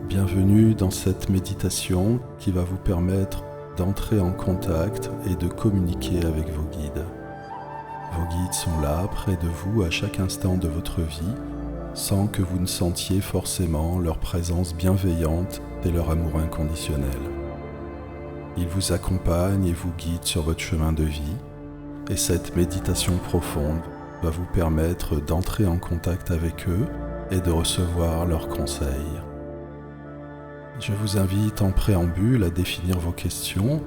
Bienvenue dans cette méditation qui va vous permettre d'entrer en contact et de communiquer avec vos guides. Vos guides sont là, près de vous, à chaque instant de votre vie, sans que vous ne sentiez forcément leur présence bienveillante et leur amour inconditionnel. Ils vous accompagnent et vous guident sur votre chemin de vie, et cette méditation profonde va vous permettre d'entrer en contact avec eux et de recevoir leurs conseils. Je vous invite en préambule à définir vos questions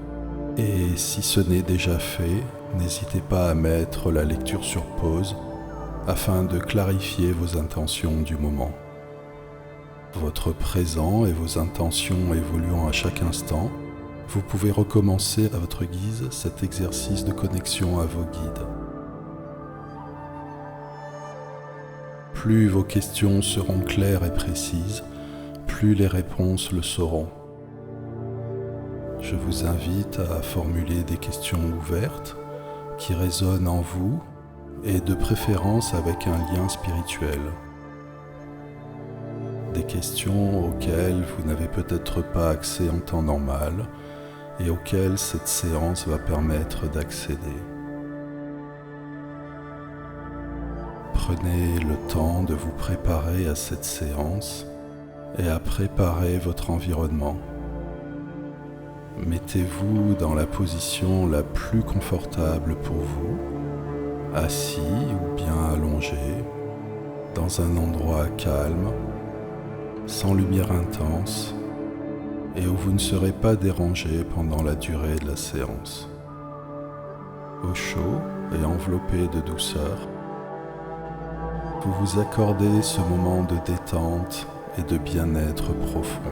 et si ce n'est déjà fait, n'hésitez pas à mettre la lecture sur pause afin de clarifier vos intentions du moment. Votre présent et vos intentions évoluant à chaque instant, vous pouvez recommencer à votre guise cet exercice de connexion à vos guides. Plus vos questions seront claires et précises, plus les réponses le seront. Je vous invite à formuler des questions ouvertes qui résonnent en vous et de préférence avec un lien spirituel. Des questions auxquelles vous n'avez peut-être pas accès en temps normal et auxquelles cette séance va permettre d'accéder. Prenez le temps de vous préparer à cette séance et à préparer votre environnement. Mettez-vous dans la position la plus confortable pour vous, assis ou bien allongé, dans un endroit calme, sans lumière intense, et où vous ne serez pas dérangé pendant la durée de la séance. Au chaud et enveloppé de douceur, vous vous accordez ce moment de détente et de bien-être profond.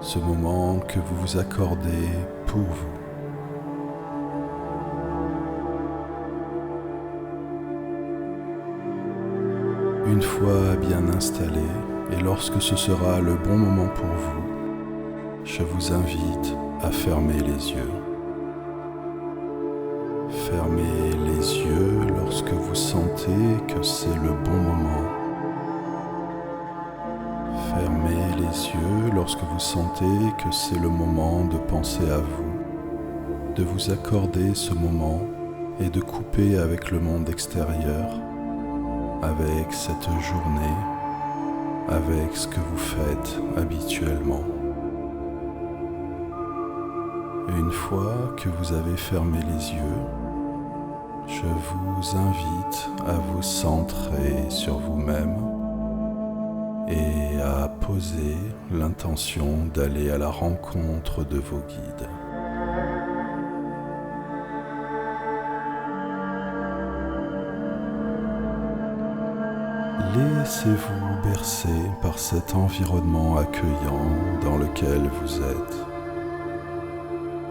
Ce moment que vous vous accordez pour vous. Une fois bien installé, et lorsque ce sera le bon moment pour vous, je vous invite à fermer les yeux. Fermez les yeux lorsque vous sentez que c'est le bon moment. Fermez les yeux lorsque vous sentez que c'est le moment de penser à vous, de vous accorder ce moment et de couper avec le monde extérieur, avec cette journée, avec ce que vous faites habituellement. Une fois que vous avez fermé les yeux, je vous invite à vous centrer sur vous-même et à poser l'intention d'aller à la rencontre de vos guides. Laissez-vous bercer par cet environnement accueillant dans lequel vous êtes,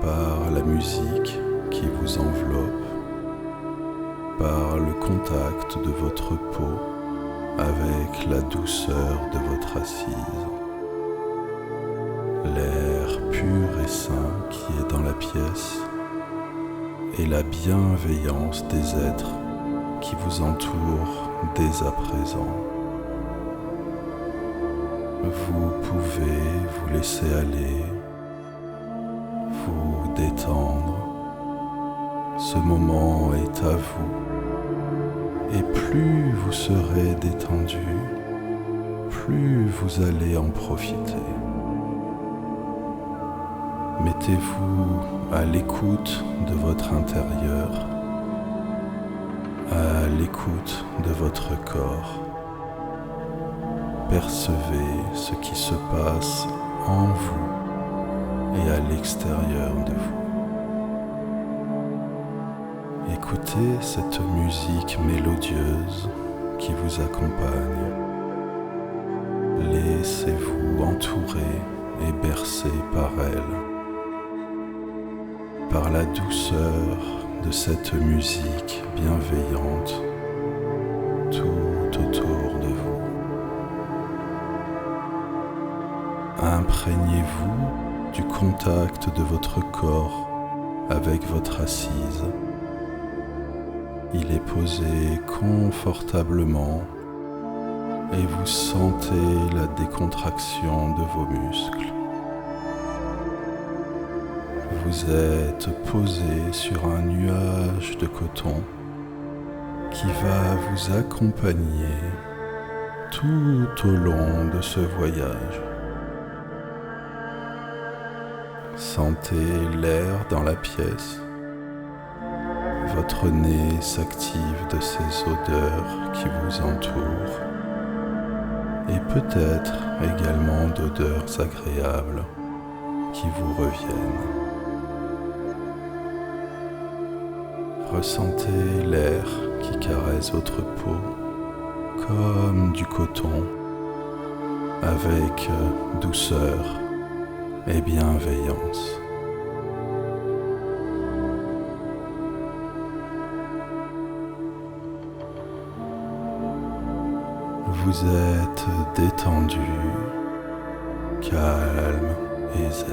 par la musique qui vous enveloppe, par le contact de votre peau avec la douceur de votre assise, l'air pur et sain qui est dans la pièce et la bienveillance des êtres qui vous entourent dès à présent. Vous pouvez vous laisser aller, vous détendre. Ce moment est à vous. Et plus vous serez détendu, plus vous allez en profiter. Mettez-vous à l'écoute de votre intérieur, à l'écoute de votre corps. Percevez ce qui se passe en vous et à l'extérieur de vous. Écoutez cette musique mélodieuse qui vous accompagne. Laissez-vous entourer et bercer par elle, par la douceur de cette musique bienveillante tout autour de vous. Imprégnez-vous du contact de votre corps avec votre assise. Il est posé confortablement et vous sentez la décontraction de vos muscles. Vous êtes posé sur un nuage de coton qui va vous accompagner tout au long de ce voyage. Sentez l'air dans la pièce. Votre nez s'active de ces odeurs qui vous entourent et peut-être également d'odeurs agréables qui vous reviennent. Ressentez l'air qui caresse votre peau comme du coton, avec douceur et bienveillance. Vous êtes détendu, calme et zen.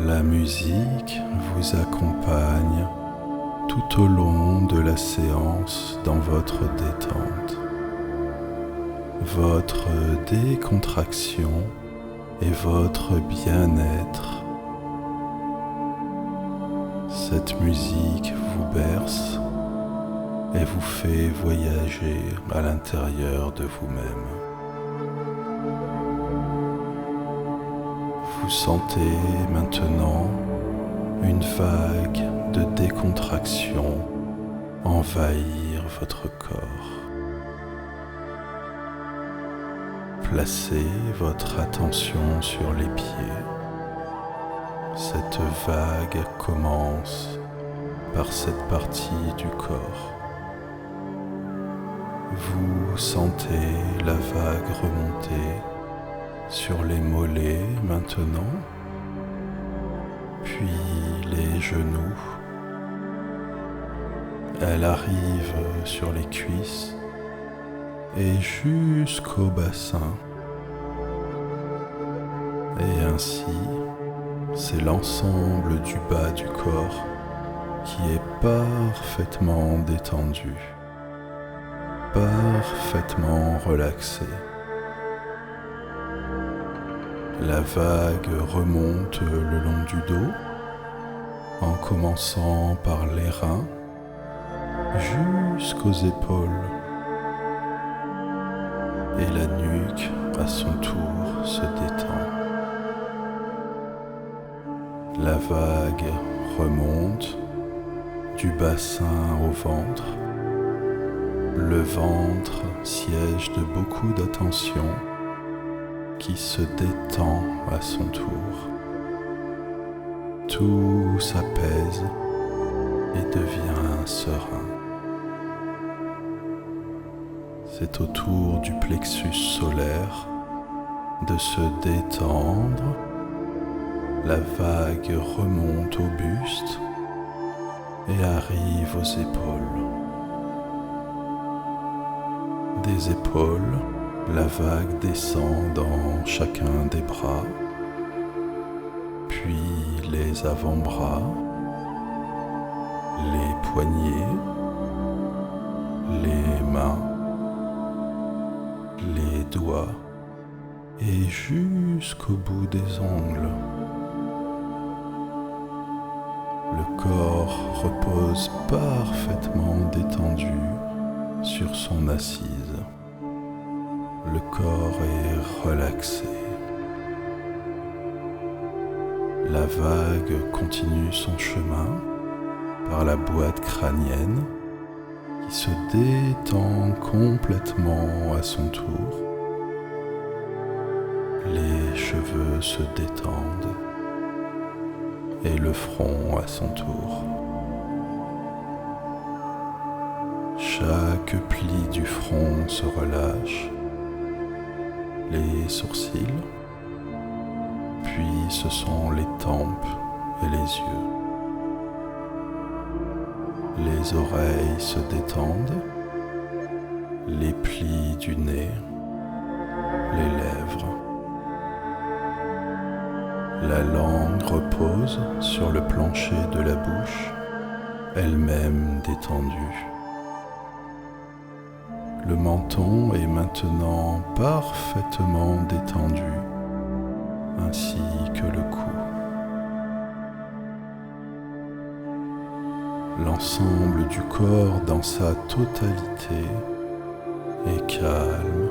La musique vous accompagne tout au long de la séance dans votre détente. Votre décontraction et votre bien-être. Cette musique vous berce et vous fait voyager à l'intérieur de vous-même. Vous sentez maintenant une vague de décontraction envahir votre corps. Placez votre attention sur les pieds. Cette vague commence par cette partie du corps. Vous sentez la vague remonter sur les mollets maintenant, puis les genoux. Elle arrive sur les cuisses et jusqu'au bassin. Et ainsi, c'est l'ensemble du bas du corps qui est parfaitement détendu, parfaitement relaxé. La vague remonte le long du dos, en commençant par les reins jusqu'aux épaules. Et la nuque, à son tour, se détend. La vague remonte du bassin au ventre. Le ventre, siège de beaucoup d'attention, qui se détend à son tour. Tout s'apaise et devient serein. C'est au tour du plexus solaire de se détendre. La vague remonte au buste et arrive aux épaules. Des épaules, la vague descend dans chacun des bras, puis les avant-bras, les poignets, les mains, les doigts et jusqu'au bout des ongles. Le corps repose parfaitement détendu sur son assise. Le corps est relaxé. La vague continue son chemin par la boîte crânienne qui se détend complètement à son tour. Les cheveux se détendent et le front à son tour. Chaque pli du front se relâche, les sourcils, puis ce sont les tempes et les yeux. Les oreilles se détendent, les plis du nez, les lèvres. La langue repose sur le plancher de la bouche, elle-même détendue. Le menton est maintenant parfaitement détendu, ainsi que le cou. L'ensemble du corps dans sa totalité est calme,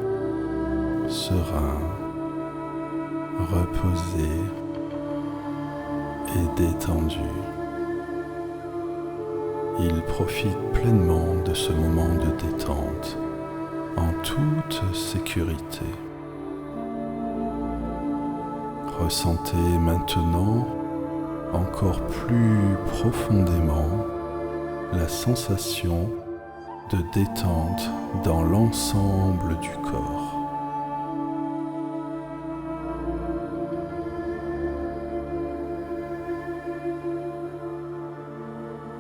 serein, reposé et détendu. Il profite pleinement de ce moment de détente en toute sécurité. Ressentez maintenant encore plus profondément la sensation de détente dans l'ensemble du corps.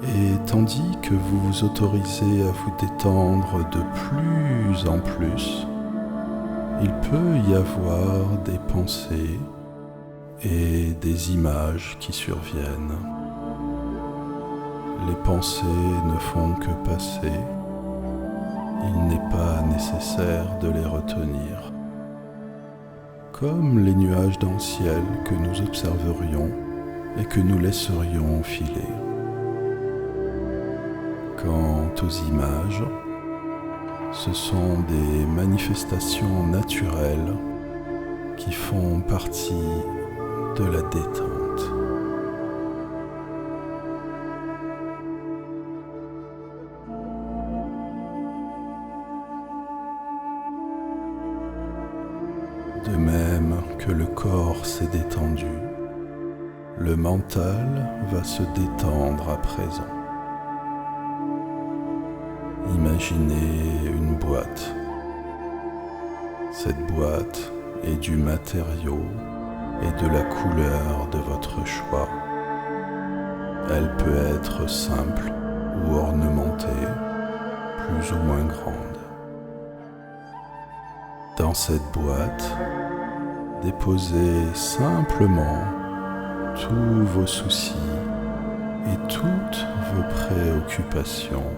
Et tandis que vous vous autorisez à vous détendre de plus en plus, il peut y avoir des pensées et des images qui surviennent. Les pensées ne font que passer, il n'est pas nécessaire de les retenir. Comme les nuages dans le ciel que nous observerions et que nous laisserions filer. Quant aux images, ce sont des manifestations naturelles qui font partie de la détente. De même que le corps s'est détendu, le mental va se détendre à présent. Imaginez une boîte. Cette boîte est du matériau et de la couleur de votre choix. Elle peut être simple ou ornementée, plus ou moins grande. Dans cette boîte, déposez simplement tous vos soucis et toutes vos préoccupations.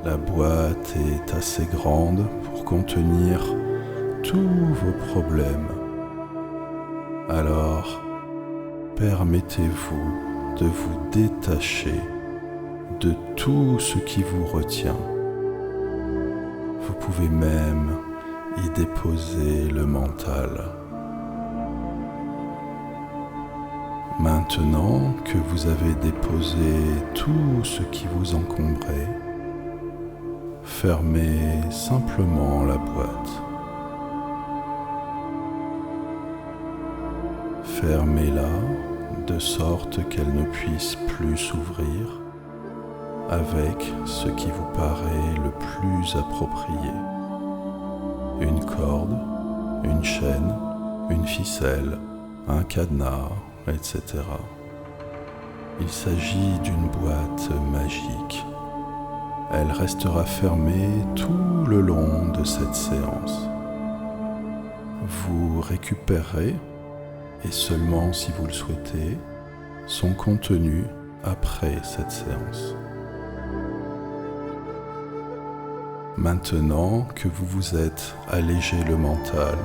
La boîte est assez grande pour contenir tous vos problèmes. Alors, permettez-vous de vous détacher de tout ce qui vous retient. Vous pouvez même y déposer le mental. Maintenant que vous avez déposé tout ce qui vous encombrait, fermez simplement la boîte. Fermez-la de sorte qu'elle ne puisse plus s'ouvrir avec ce qui vous paraît le plus approprié. Une corde, une chaîne, une ficelle, un cadenas, etc. Il s'agit d'une boîte magique. Elle restera fermée tout le long de cette séance. Vous récupérerez, et seulement si vous le souhaitez, son contenu après cette séance. Maintenant que vous vous êtes allégé le mental,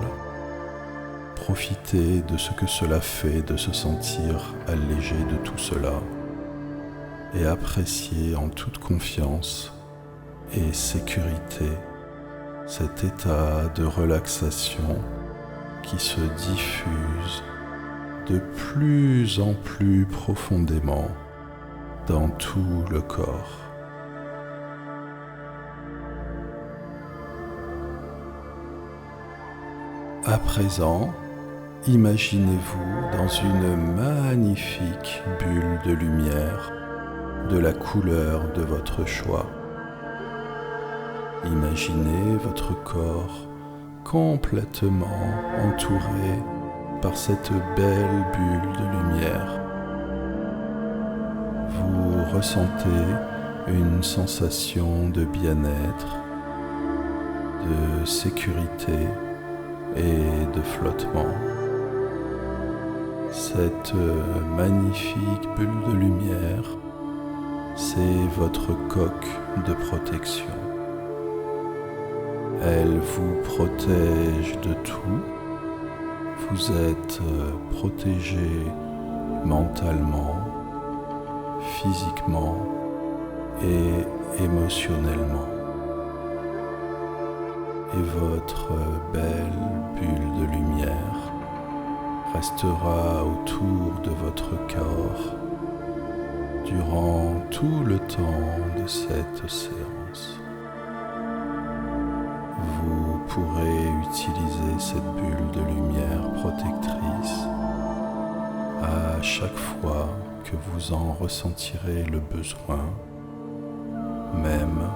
profitez de ce que cela fait de se sentir allégé de tout cela et appréciez en toute confiance et sécurité cet état de relaxation qui se diffuse de plus en plus profondément dans tout le corps. À présent, imaginez-vous dans une magnifique bulle de lumière de la couleur de votre choix. Imaginez votre corps complètement entouré par cette belle bulle de lumière. Vous ressentez une sensation de bien-être, de sécurité et de flottement. Cette magnifique bulle de lumière C'est votre coque de protection. Elle vous protège de tout. Vous êtes protégé mentalement, physiquement et émotionnellement. Et votre belle bulle de lumière restera autour de votre corps durant tout le temps de cette séance. Vous pourrez utiliser cette bulle de lumière protectrice à chaque fois que vous en ressentirez le besoin, même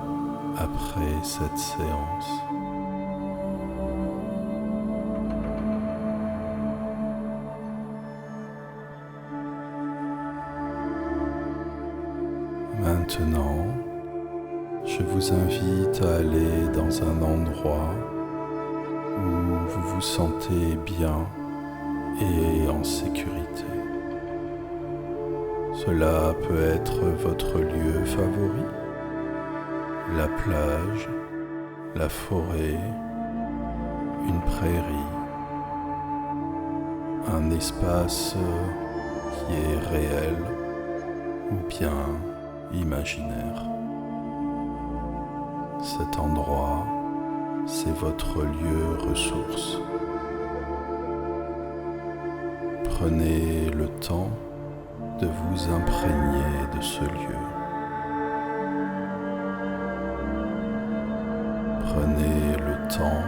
après cette séance. Maintenant, je vous invite à aller dans un endroit où vous vous sentez bien et en sécurité. Cela peut être votre lieu favori, la plage, la forêt, une prairie, un espace qui est réel ou bien imaginaire. Cet endroit, c'est votre lieu ressource. Prenez le temps de vous imprégner de ce lieu. Prenez le temps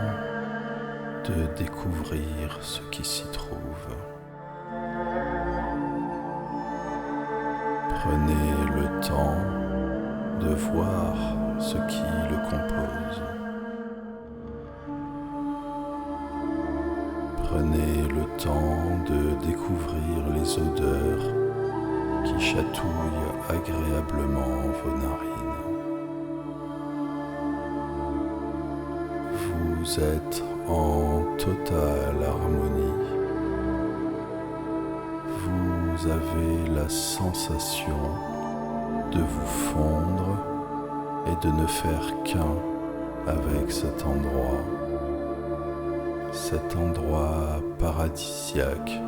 de découvrir ce qui s'y trouve. Prenez le temps de voir ce qui le compose. Prenez le temps de découvrir les odeurs qui chatouillent agréablement vos narines. Vous êtes en totale harmonie. Vous avez la sensation de vous fondre et de ne faire qu'un avec cet endroit paradisiaque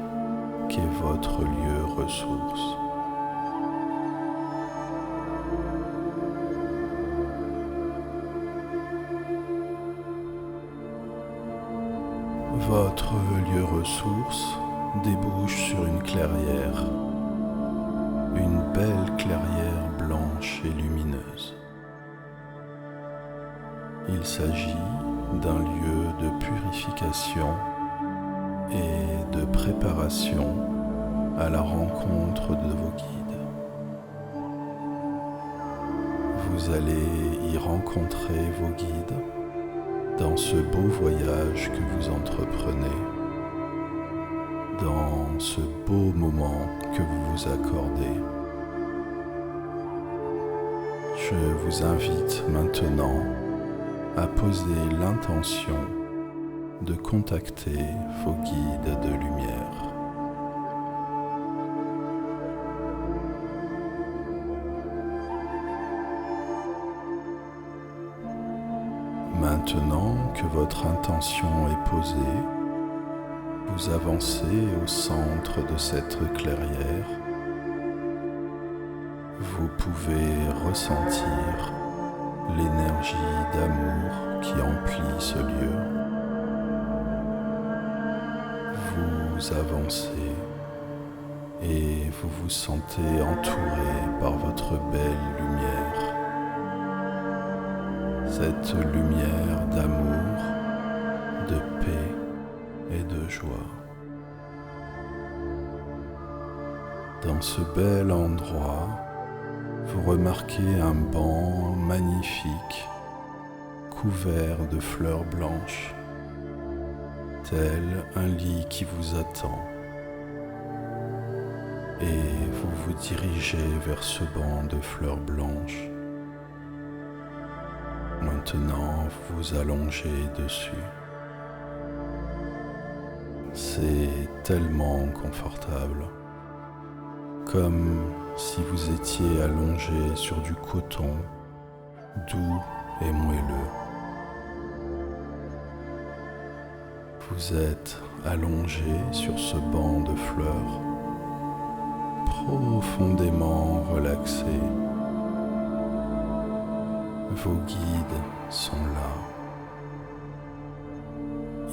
qu'est votre lieu ressource. Votre lieu ressource débouche sur une clairière, une belle clairière blanche et lumineuse. Il s'agit d'un lieu de purification et de préparation à la rencontre de vos guides. Vous allez y rencontrer vos guides dans ce beau voyage que vous entreprenez, dans ce beau moment que vous vous accordez. Je vous invite maintenant à poser l'intention de contacter vos guides de lumière. Maintenant que votre intention est posée, vous avancez au centre de cette clairière. Vous pouvez ressentir l'énergie d'amour qui emplit ce lieu. Vous avancez et vous vous sentez entouré par votre belle lumière. Cette lumière d'amour, de paix et de joie. Dans ce bel endroit, vous remarquez un banc magnifique, couvert de fleurs blanches, tel un lit qui vous attend. Et vous vous dirigez vers ce banc de fleurs blanches. Maintenant, vous vous allongez dessus. C'est tellement confortable, comme si vous étiez allongé sur du coton doux et moelleux. Vous êtes allongé sur ce banc de fleurs, profondément relaxé. Vos guides sont là.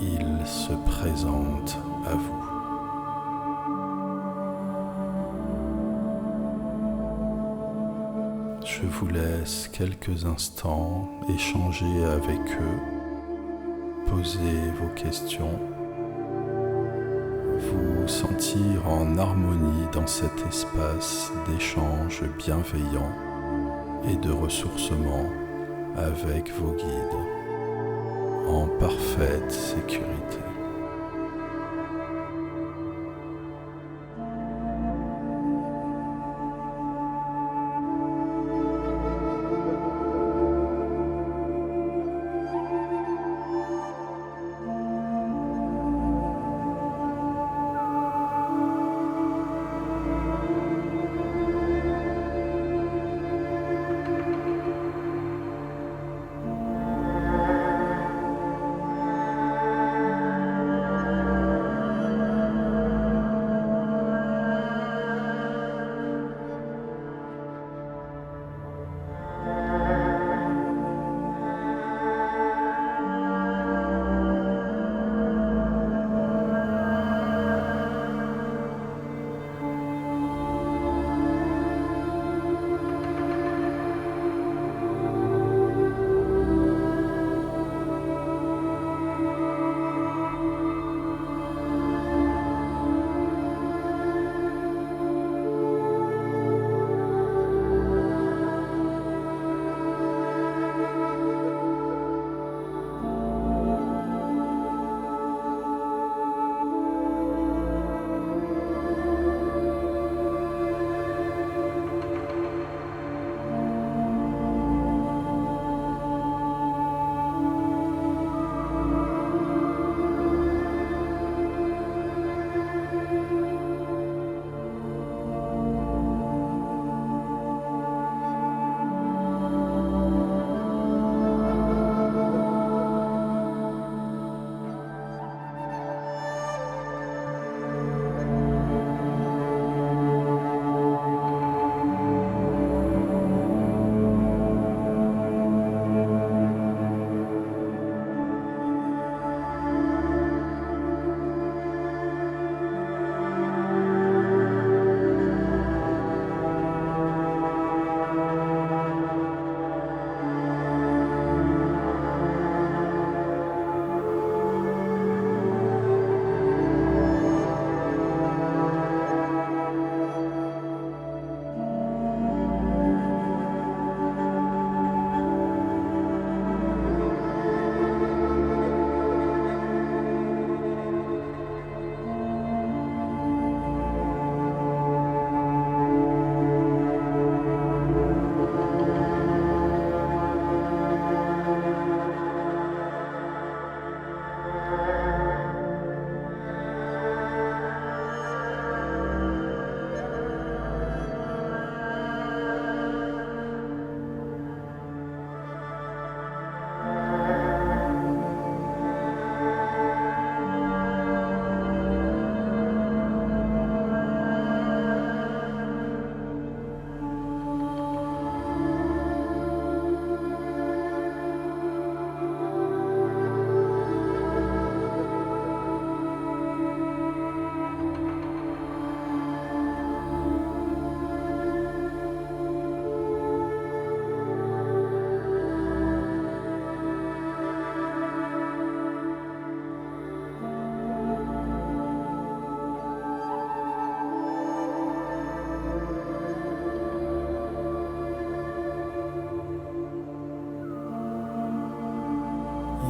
Ils se présentent à vous. Je vous laisse quelques instants échanger avec eux, poser vos questions, vous sentir en harmonie dans cet espace d'échange bienveillant et de ressourcement avec vos guides, en parfaite sécurité.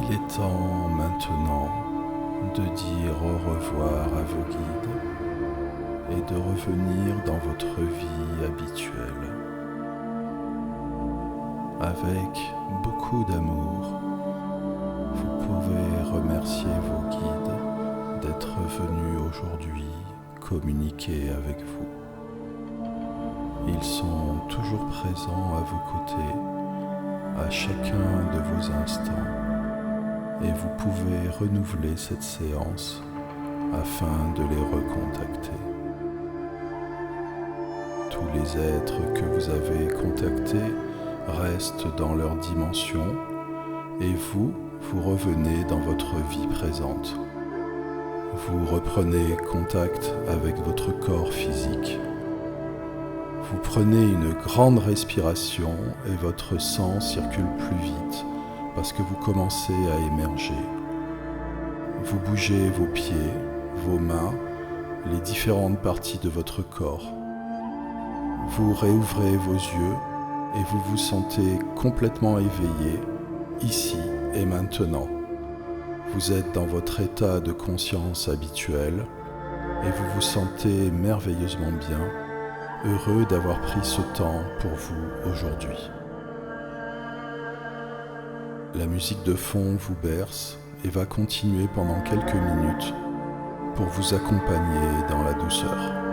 Il est temps maintenant de dire au revoir à vos guides et de revenir dans votre vie habituelle. Avec beaucoup d'amour, vous pouvez remercier vos guides d'être venus aujourd'hui communiquer avec vous. ils sont toujours présents à vos côtés, à chacun de vos instants, et vous pouvez renouveler cette séance afin de les recontacter. Tous les êtres que vous avez contactés restent dans leur dimension et vous revenez dans votre vie présente. Vous reprenez contact avec votre corps physique. Vous prenez une grande respiration et votre sang circule plus vite parce que vous commencez à émerger. Vous bougez vos pieds, vos mains, les différentes parties de votre corps. Vous réouvrez vos yeux et vous vous sentez complètement éveillé, ici et maintenant. Vous êtes dans votre état de conscience habituel et vous vous sentez merveilleusement bien, heureux d'avoir pris ce temps pour vous aujourd'hui. La musique de fond vous berce et va continuer pendant quelques minutes pour vous accompagner dans la douceur.